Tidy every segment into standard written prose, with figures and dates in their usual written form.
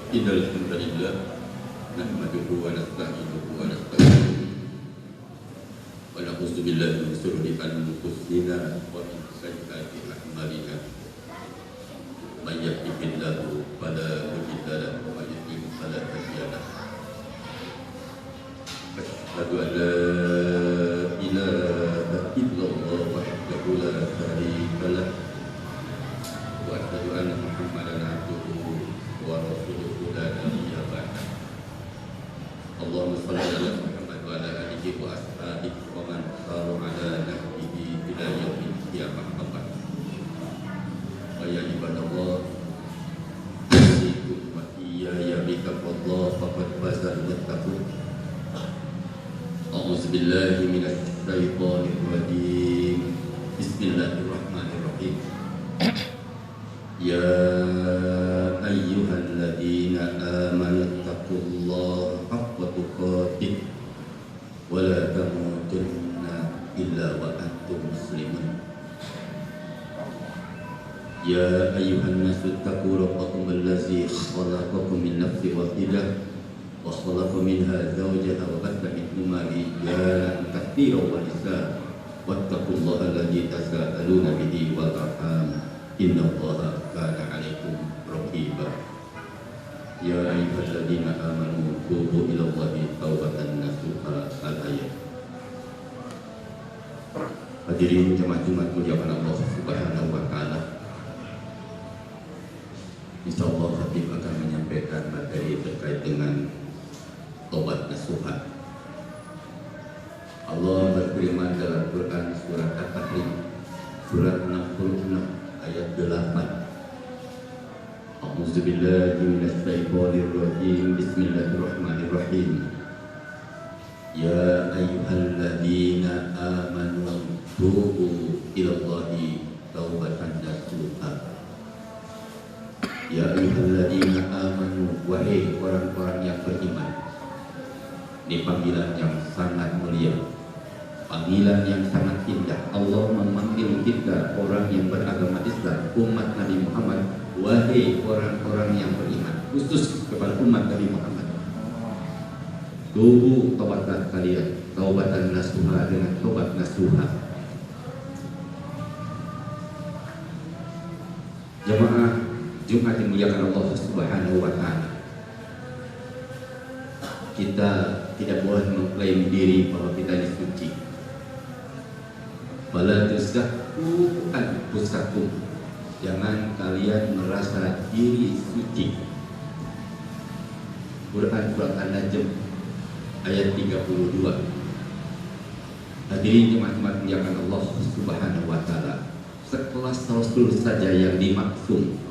Innal hamdalillah nahmaduhu wa nasta'inuhu wa nastaghfiruh wa na'udzu billahi min shururi anfusina wa min sayyiati a'malina. May yahdihillahu fala mudilla lahu wa may yudlil fala hadiya lahu. Asyhadu an la ilaha illallah wahdahu la syarika lahu wa asyhadu anna Muhammadan abduhu wa rasuluhu la nabiyya ba'da. Allahumma shalli ala Muhammad wa ala alihi wa ashabihi wa man sara ala nahjihi ila yaumil qiyamah. Wa ya ibadallah, usikum wa iyaya bittaqwallah faqad faza al-muttaqun. A'udzu billahi minasy syaithanir rajim. Bismillahirrahmanirrahim. Ya ayyuhalladzina amanu taqullaha haqqa tuqatih wa la tamutunna illa wa antum muslimun. Ya ayyuhan nasu taqu rabbakum allazi khalaqakum min nafsin wahidah wa khalaqa minha zawjaha wa batha minhuma rijalan katsiran wa nisaa wattaqullaha allazi tasaaluna bihi wal arham innallaha kana 'alaikum raqiba. Ya ayyuhalladzina amanu tubu ilallahi taubatan nasuha. Al-ayat. Hadirin jemaah Jumat muliakan Allah Subhanahu wa taala. Insyaallah Habib akan menyampaikan materi terkait dengan taubat nasuha. Allah berfirman dalam Quran surat At-Tahrim surat 66 ayat 8. A'udzu billahi minasy syaithanir rajim. Bismillahirrahmanirrahim. Ya ayyuhalladzina amanu tubu ilallahi taubatan nasuha. Ya ayyuhalladzina amanu, wahai orang-orang yang beriman. Ini panggilan yang sangat mulia, panggilan yang sangat indah. Allah memanggil kita orang yang beragama Islam, umat Nabi Muhammad, wahai orang-orang yang beriman, khusus kepada umat Nabi Muhammad. Tubu, taubatlah kalian, taubatan nasuha, dengan taubat nasuha. Jemaah Jumat dimuliakan Allah Subhanahu wa taala. Kita tidak boleh mengklaim diri bahwa kita ini suci. Wala tuzakku anfusakum. Jangan kalian merasa diri suci. Quran surat An-Najm ayat 32. Hadirin jemaat-jemaat muliakan Allah Subhanahu wa taala. Sekelas Rasul saja yang dimaksum.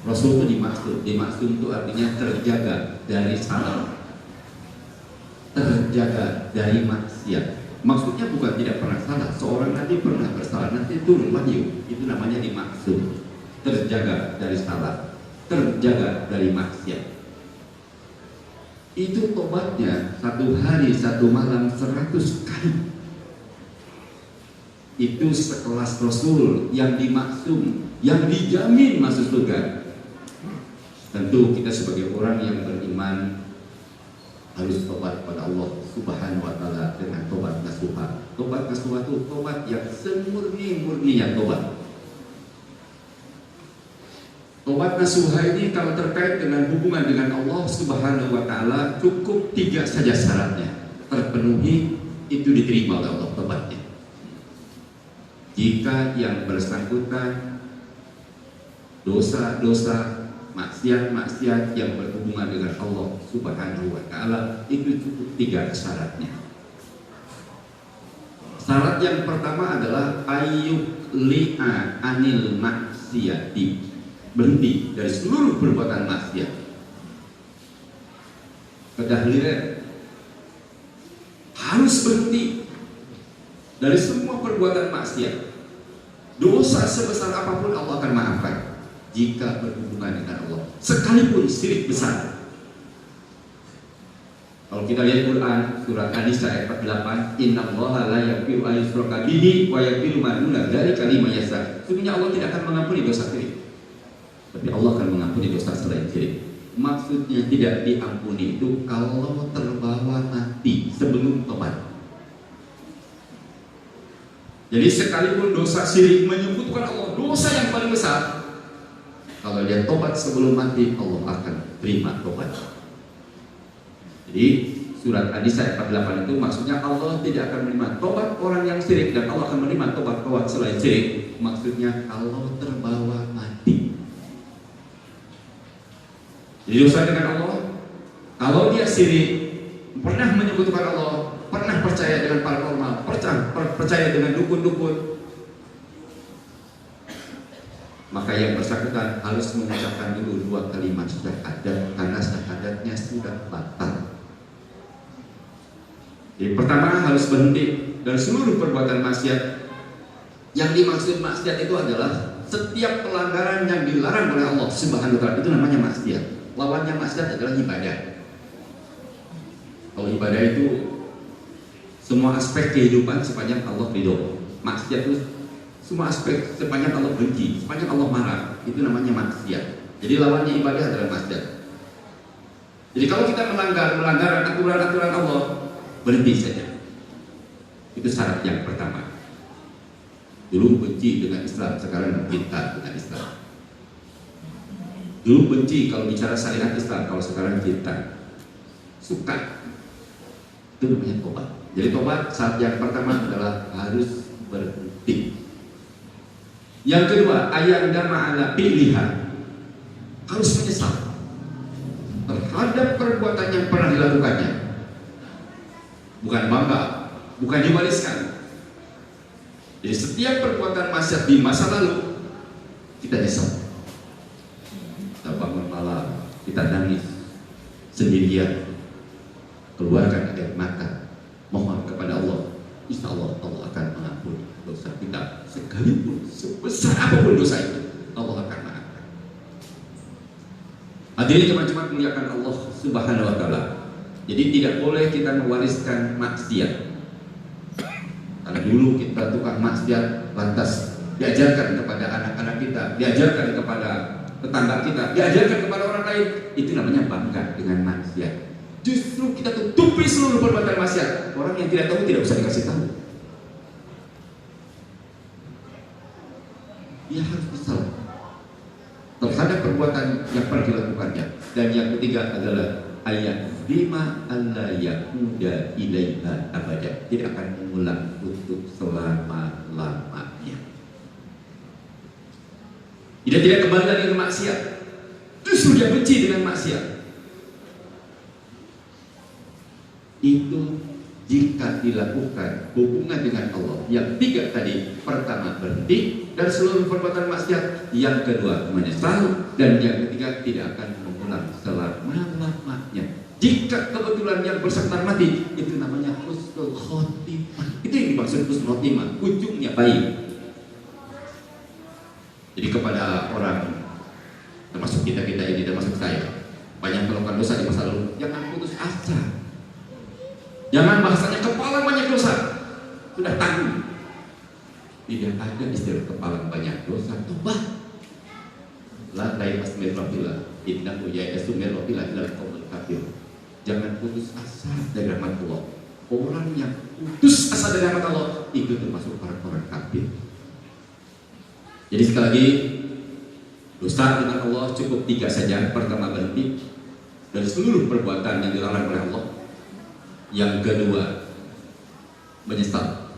Rasul itu dimaksum itu artinya terjaga dari salah, terjaga dari maksiat. Maksudnya bukan tidak pernah salah. Seorang nanti pernah bersalah, nanti turun wahyu, itu namanya dimaksum. Terjaga dari salah, terjaga dari maksiat. Itu tobatnya 1 hari 1 malam 100 kali. Itu sekelas Rasul yang dimaksum, yang dijamin masuk surga. Tentu kita sebagai orang yang beriman harus tobat kepada Allah Subhanahu wa taala dengan tobat nasuha. Tobat nasuha itu tobat yang semurni-murninya tobat. Tobat nasuha ini kalau terkait dengan hubungan dengan Allah Subhanahu wa taala cukup 3 saja syaratnya. Terpenuhi, itu diterima oleh Allah tobatnya. Jika yang bersangkutan dosa-dosa, maksiat-maksiat yang berhubungan dengan Allah Subhanahu wa taala, itu cukup 3 syaratnya. Syarat yang pertama adalah ayyuli'a anil maksiati, berhenti dari seluruh perbuatan maksiat. Kedahliran harus berhenti dari semua perbuatan maksiat. Dosa sebesar apapun Allah akan maafkan jika berhubungan dengan Allah, sekalipun syirik besar. Kalau kita lihat Quran surat An-Nisa ayat 48, innallaha la yaghfiru an yushraka bihi wa yaghfiru ma duna dzalika liman yasha. Sesungguhnya Allah tidak akan mengampuni dosa syirik. Tapi Allah akan mengampuni dosa selain syirik. Maksudnya tidak diampuni itu kalau terbawa mati sebelum tobat. Jadi sekalipun dosa syirik menyebutkan Allah dosa yang paling besar, kalau dia tobat sebelum mati, Allah akan terima tobat. Jadi surat An-Nisa ayat 48 itu maksudnya Allah tidak akan menerima tobat orang yang syirik, dan Allah akan menerima tobat selain syirik. Maksudnya kalau terbawa mati. Jadi dosa dengan Allah, kalau dia syirik, pernah menyebutkan Allah, pernah percaya dengan paranormal, percaya dengan dukun-dukun, maka yang bersangkutan harus mengucapkan dulu 2 kalimat syahadat, karena syahadatnya sudah batal. Jadi pertama harus berhenti dari seluruh perbuatan maksiat. Yang dimaksud maksiat itu adalah setiap pelanggaran yang dilarang oleh Allah Subhanahu wa taala, itu namanya maksiat. Lawannya maksiat adalah ibadah. Kalau ibadah itu semua aspek kehidupan sepanjang Allah ridho. Maksiat itu semua aspek sepanjang Allah benci, sepanjang Allah marah, itu namanya maksiat. Jadi lawannya ibadah adalah maksiat. Jadi kalau kita melanggar aturan-aturan Allah, berhenti saja. Itu syarat yang pertama. Dulu benci dengan Islam, sekarang cinta dengan Islam. Dulu benci kalau bicara syariat Islam, kalau sekarang cinta, suka. Itu namanya tobat. Jadi tobat saat yang pertama adalah harus berhenti. Yang kedua, ayanda ma'ala pilihan, harus menyesal terhadap perbuatan yang pernah dilakukannya. Bukan bangga, bukan diwariskan. Jadi setiap perbuatan maksiat di masa lalu kita nyesal. Kita bangun malam, kita nangis sendirian, keluarkan air mata, mohon kepada Allah. Insya Allah Allah akan mengampuni dosa kita, sekalipun sebesar apapun dosa itu, Allah akan maafkan. Hadirin jemaah muliakan Allah Subhanahu wa taala. Jadi tidak boleh kita mewariskan maksiat. Karena dulu kita tukang maksiat, lantas diajarkan kepada anak-anak kita, diajarkan kepada tetangga kita, diajarkan kepada orang lain. Itu namanya bangga dengan maksiat. Justru kita tutupi seluruh perbuatan maksiat. Orang yang tidak tahu tidak usah dikasih tahu. Dia harus kesal terhadap perbuatan yang pernah dilakukannya. Dan yang ketiga adalah ayat 5 alla yaquda ilaiha abada, tidak akan mengulang untuk selama-lamanya. Dia tidak kembali lagi ke maksiat, justru dia benci dengan maksiat. Itu jika dilakukan hubungan dengan Allah. Yang tiga tadi, pertama berhenti dan seluruh perbuatan maksiat, yang kedua menyesal, dan yang ketiga tidak akan mengulang selama-lamanya. Jika kebetulan yang bersangkutan mati, itu namanya husnul khotimah. Itu yang dimaksud husnul khotimah, ujungnya baik. Jadi kepada orang, termasuk kita ini, termasuk saya, banyak melakukan dosa di masa lalu, jangan putus asa. Jangan bahasanya kepala banyak dosa, sudah tanggung. Tidak ada istilah kepala banyak dosa, tobat. La ta'imas min rabbillah, innahu ya'isu min rabbillah ilal qaumul kafir. Jangan putus asa dari rahmat Allah. Orang yang putus asa dari rahmat Allah itu termasuk orang-orang kafir. Jadi sekali lagi, dosa dengan Allah cukup 3 saja. Pertama berhenti dari seluruh perbuatan yang dilarang oleh Allah. Yang kedua menyesal,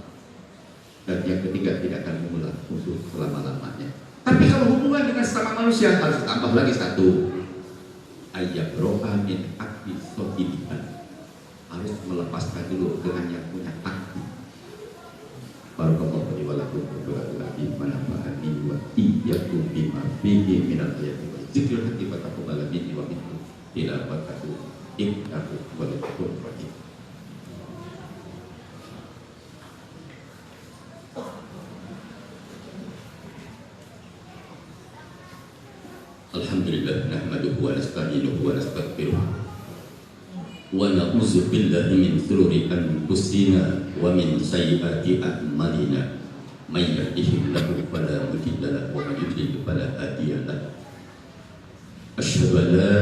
dan yang ketiga tidak akan mengulang untuk selama-lamanya. Tapi kalau hubungan dengan sesama manusia harus tambah lagi satu, ayat roha min akti sohibihan, harus melepaskan dulu dengan yang punya akti. Barakallahu li wa lakum bi manafa'ani wa iyyakum bima fihi minal ayati wa dzikril hakim wa taqabbal minni wa minkum tilawatahu innahu wal ghafurur rahim. Alhamdulillah, nahmaduhu wa nasta'inuhu wa nastaghfiruh wa na'udzu billahi min shururi anfusina wa min sayyiati a'malina. May yahdihillahu fala mudilla lahu wa may yudlil fala hadiya lahu. Asyhadu an la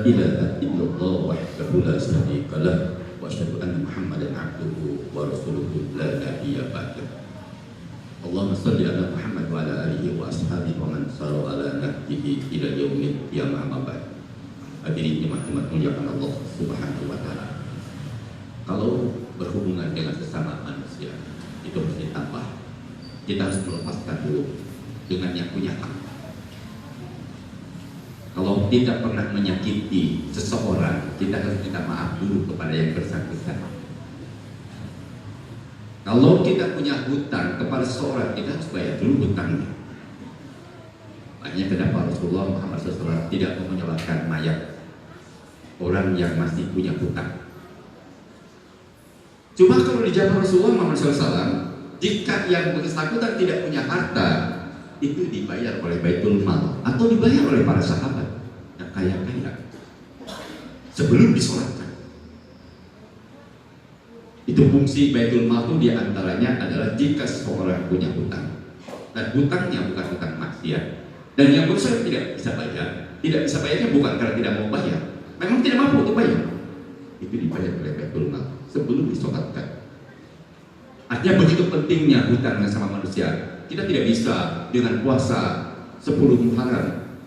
ilaha illallah wahdahu la syarika lah wa asyhadu anna Muhammadan abduhu wa rasuluhu la nabiyya ba'dah. Allahumma shalli ala Muhammad wa ala alihi wa ashabihi wa man sara ala nahjihi ila yaumil qiyamah ma ba'd. Hadirin jemaah muliakan Allah Subhanahu wa taala. Kalau berhubungan dengan sesama manusia itu harus ditambah. Kita harus melepaskan dulu dengan yang punya hak. Kalau tidak pernah menyakiti seseorang, kita harus minta maaf dulu kepada yang bersangkutan. Kalau kita punya hutang kepada seseorang, kita harus bayar dulu hutangnya. Makanya kenapa Rasulullah Muhammad SAW tidak mau menyolatkan mayat orang yang masih punya hutang. Cuma kalau di zaman Rasulullah Muhammad SAW, jika yang bersangkutan tidak punya harta, itu dibayar oleh Baitul Mal atau dibayar oleh para sahabat yang kaya-kaya sebelum disolatkan. Itu fungsi Baitul Mal itu diantaranya adalah jika seseorang punya hutang dan hutangnya bukan hutang maksiat dan yang berusaha tidak bisa bayarnya bukan karena tidak mau bayar, memang tidak mampu untuk bayar, itu dibayar oleh Baitul Mal sebelum disolatkan. Artinya begitu pentingnya hutang sama manusia. Kita tidak bisa dengan puasa 10 Muharram,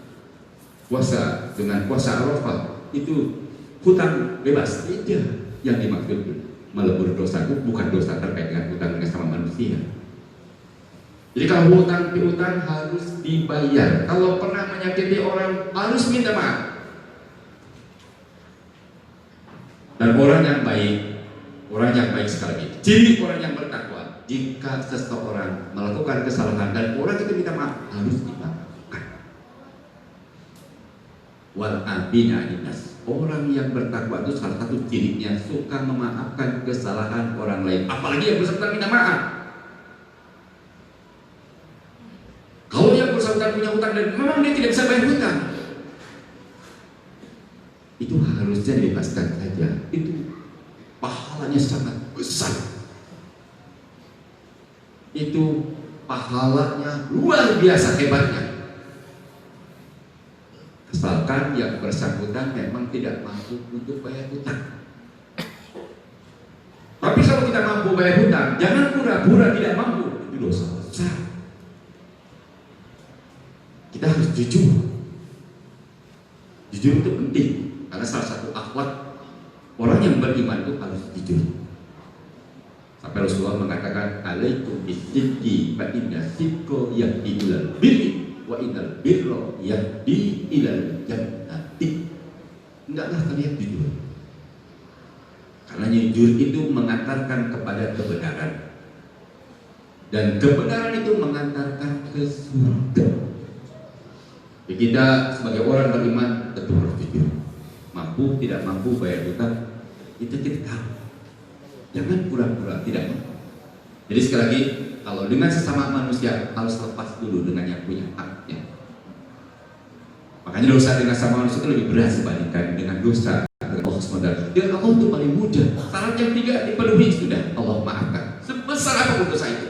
puasa dengan puasa Arafah itu hutang bebas. Tidak, yang dimaksud melebur dosa itu bukan dosa terkait dengan hutang dengan sama manusia. Jadi kalau hutang piutang harus dibayar. Kalau pernah menyakiti orang harus minta maaf. Dan orang yang baik sekali lagi, jadi orang yang bertakwa. Jika seseorang melakukan kesalahan dan orang itu minta maaf, harus dimaafkan. Wal abina inas, orang yang bertakwa itu salah satu cirinya suka memaafkan kesalahan orang lain, apalagi yang bersangkutan minta maaf. Kalau yang bersangkutan punya hutang dan memang dia tidak bisa bayar hutang, itu harusnya dibebaskan saja. Itu pahalanya sangat besar. Itu pahalanya luar biasa hebatnya. Asalkan yang bersangkutan memang tidak mampu untuk bayar hutang. Tapi kalau kita mampu bayar hutang, jangan pura-pura tidak mampu. Itu dosa besar. Kita harus jujur. Jujur itu penting karena salah satu akhlak orang yang beriman itu harus jujur. Sampai Rasulullah mengatakan alaikum bisidqi fa inna sidqa yahdi ilal birri wa innal birra yahdi ilal jannati. Hendaklah kalian jujur. Karena jujur itu mengantarkan kepada kebenaran. Dan kebenaran itu mengantarkan ke surga. Jadi kita sebagai orang beriman tentu harus jujur. Mampu tidak mampu bayar hutang itu kita tahu. Jangan pura-pura tidak mampu. Jadi sekali lagi, kalau dengan sesama manusia harus lepas dulu dengan yang punya haknya. Makanya dosa dengan sama manusia itu lebih berat dibandingkan dengan dosa dengan Allah SWT. Dan Allah itu paling mudah. Syarat yang 3 dipenuhi sudah, Allah maafkan. Sebesar apapun dosa itu.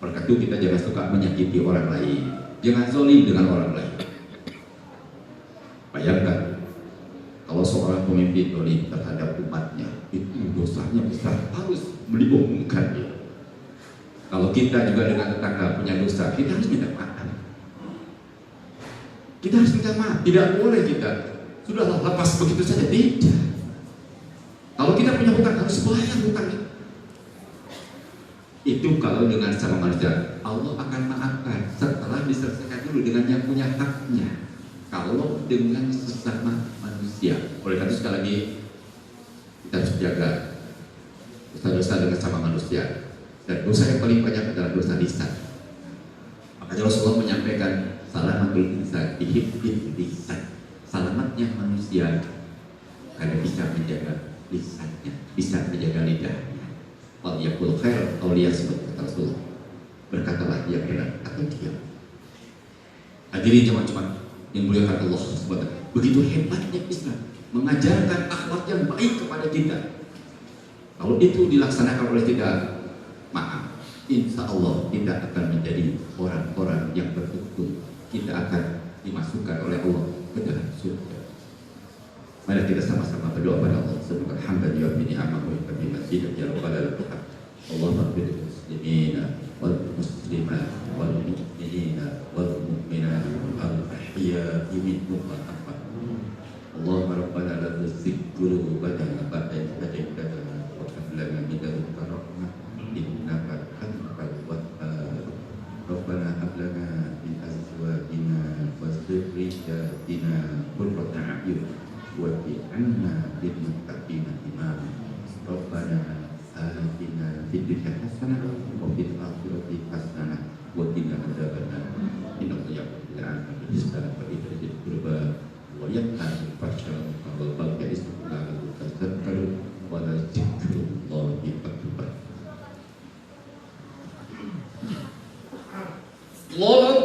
Oleh itu kita jangan suka menyakiti orang lain. Jangan zalim dengan orang lain. Bayangkan kalau seorang pemimpin zalim terhadap umatnya, itu dosanya besar, harus diumumkan dia. Kalau kita juga dengan tetangga punya dosa, kita harus minta maaf. Kita harus minta maaf. Tidak boleh kita sudahlah lepas begitu saja. Tidak. Kalau kita punya hutang harus bayar hutangnya. Itu kalau dengan sama manusia, Allah akan maafkan setelah diselesaikan dulu dengan yang punya haknya. Kalau dengan sesama manusia, oleh karena itu sekali lagi kita harus jaga dosa-dosa dengan sama manusia. Dan dosa yang paling banyak adalah dosa lisan. Makanya Rasulullah menyampaikan salamatul insan bihifdzil lisan. Selamatnya manusia karena bisa menjaga lisannya, bisa menjaga lidahnya. Wal yaqul khair aw liyasmut, kata Rasulullah. Berkatalah yang benar atau diam. Hadirin jemaah yang muliakan Allah SWT. Begitu hebatnya Islam mengajarkan akhlak yang baik kepada kita. Kalau itu dilaksanakan oleh kita, insya Allah kita akan menjadi orang-orang yang beruntung. Kita akan dimasukkan oleh Allah ke dalam surga. Mari kita sama-sama berdoa pada Allah. Semoga hamba jawab ini amamu bi masjid ya rabbal alamin. Allahumma bil muslimina wal muslimat wal mu'minina wal mu'minat al ahya'i minhum wal amwat. Allahumma rabbana la tuzigh qulubana ba'da idh hadaytana wa hab lana min ladunka rahmah innaka antal wahhab. Rabbana hab lana min azwajina wa dhurriyyatina qurrata a'yun waj'alna lil muttaqina imama. Rabbana atina fid dunya hasanah wa fil akhirati hasanah wa qina adzabannar. Inna Allaha ya'lamu wa yuhibbul qurba wa yanha 'anil fahsya'i wal munkari la'allakum tadhakkarun wa la dzikrullahi akbar. Allahu Akbar.